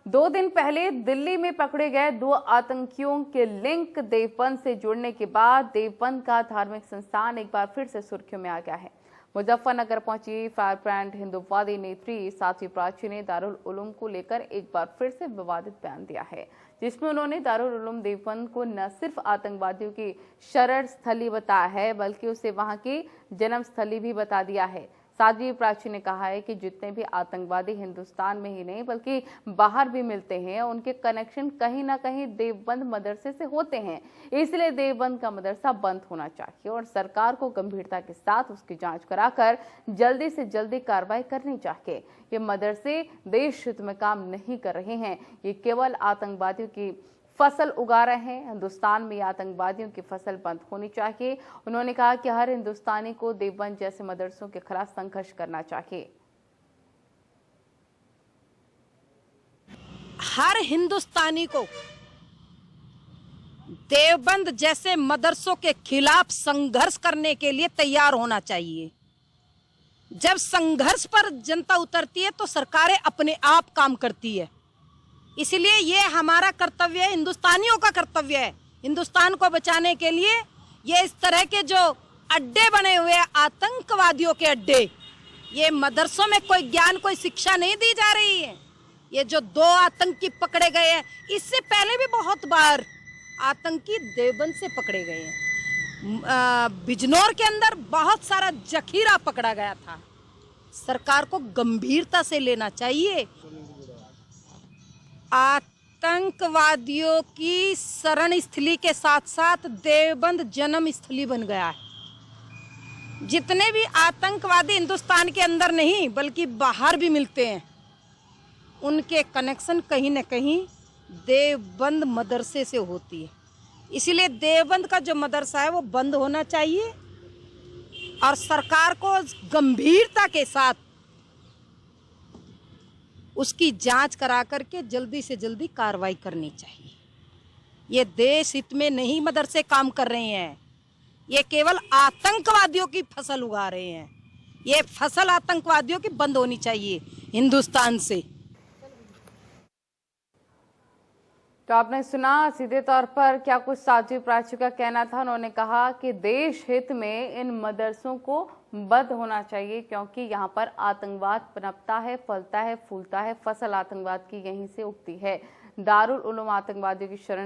2 दिन पहले दिल्ली में पकड़े गए 2 आतंकियों के लिंक देवबंद से जुड़ने के बाद देवबंद का धार्मिक संस्थान एक बार फिर से सुर्खियों में आ गया है। मुजफ्फरनगर पहुंची फायर ब्रांड हिंदुत्ववादी नेत्री साध्वी प्राची ने दारुल उलूम को लेकर एक बार फिर से विवादित बयान दिया है, जिसमें उन्होंने दारुल उलूम देवबंद को न सिर्फ आतंकवादियों की शरण स्थली बताया है, बल्कि उसे वहां की जन्म स्थली भी बता दिया है। साध्वी प्राची ने कहा है कि जितने भी आतंकवादी हिंदुस्तान में ही नहीं बल्कि बाहर भी मिलते हैं, उनके कनेक्शन कहीं ना कहीं देवबंद मदरसे से होते हैं। इसलिए देवबंद का मदरसा बंद होना चाहिए और सरकार को गंभीरता के साथ उसकी जांच कराकर जल्दी से जल्दी कार्रवाई करनी चाहिए। ये मदरसे देश हित में काम नहीं कर रहे हैं, ये केवल आतंकवादियों की फसल उगा रहे हैं। हिंदुस्तान में आतंकवादियों की फसल बंद होनी चाहिए। उन्होंने कहा कि हर हिंदुस्तानी को देवबंद जैसे मदरसों के खिलाफ संघर्ष करना चाहिए। हर हिंदुस्तानी को देवबंद जैसे मदरसों के खिलाफ संघर्ष करने के लिए तैयार होना चाहिए। जब संघर्ष पर जनता उतरती है तो सरकारें अपने आप काम करती है। इसलिए ये हमारा कर्तव्य है, हिंदुस्तानियों का कर्तव्य है। हिंदुस्तान को बचाने के लिए ये इस तरह के जो अड्डे बने हुए हैं, आतंकवादियों के अड्डे, ये मदरसों में कोई ज्ञान कोई शिक्षा नहीं दी जा रही है। ये जो 2 आतंकी पकड़े गए हैं, इससे पहले भी बहुत बार आतंकी देवबंद से पकड़े गए हैं। बिजनौर के अंदर बहुत सारा जखीरा पकड़ा गया था। सरकार को गंभीरता से लेना चाहिए। आतंकवादियों की शरण स्थली के साथ साथ देवबंद जन्म स्थली बन गया है। जितने भी आतंकवादी हिंदुस्तान के अंदर नहीं बल्कि बाहर भी मिलते हैं, उनके कनेक्शन कहीं न कहीं देवबंद मदरसे से होती है। इसलिए देवबंद का जो मदरसा है वो बंद होना चाहिए और सरकार को गंभीरता के साथ उसकी जांच करा करके जल्दी से जल्दी कार्रवाई करनी चाहिए। ये देश हित में नहीं मदरसे काम कर रहे हैं, ये केवल आतंकवादियों की फसल उगा रहे हैं। ये फसल आतंकवादियों की बंद होनी चाहिए हिंदुस्तान से। तो आपने सुना सीधे तौर पर क्या कुछ साध्वी प्राची का कहना था। उन्होंने कहा कि देश हित में इन मदरसों को बंद होना चाहिए, क्योंकि यहाँ पर आतंकवाद पनपता है, फलता है, फूलता है। फसल आतंकवाद की यहीं से उगती है। दारुल उलूम आतंकवादियों की शरण